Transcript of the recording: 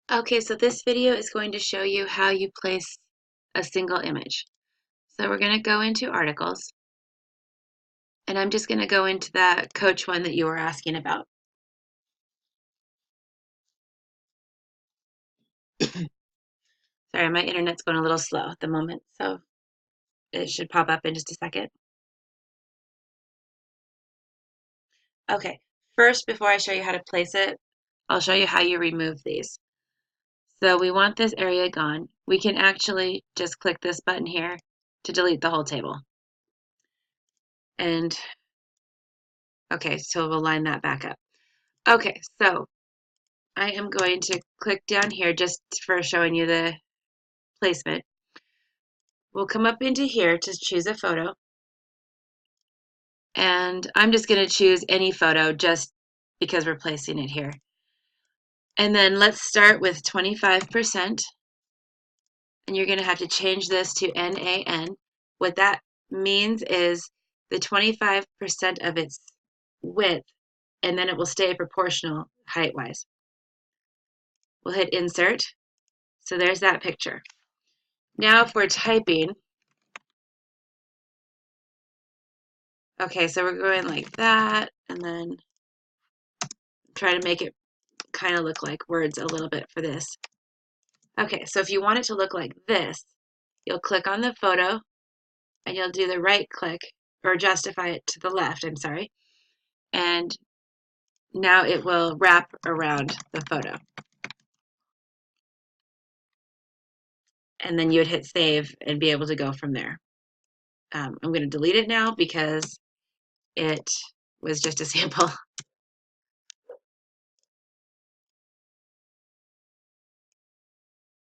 Okay, so this video is going to show you how you place a single image. So we're going to go into articles, and I'm just going to go into that coach one that you were asking about. Sorry, my internet's going a little slow at the moment, so it should pop up in just a second. Okay, first, before I show you how to place it, I'll show you how you remove these. So we want this area gone. We can actually just click this button here to delete the whole table. And okay, so we'll line that back up. Okay, so I am going to click down here just for showing you the placement. We'll come up into here to choose a photo. And I'm just going to choose any photo just because we're placing it here. And then let's start with 25%. And you're going to have to change this to NaN. What that means is the 25% of its width, and then it will stay proportional height-wise. We'll hit insert. So there's that picture. Now if we're typing, okay, so we're going like that, and then try to make it kind of look like words a little bit for this. Okay, so if you want it to look like this, you'll click on the photo, and you'll do the right click, or justify it to the left, I'm sorry, and now it will wrap around the photo. And then you would hit save and be able to go from there. I'm going to delete it now because it was just a sample.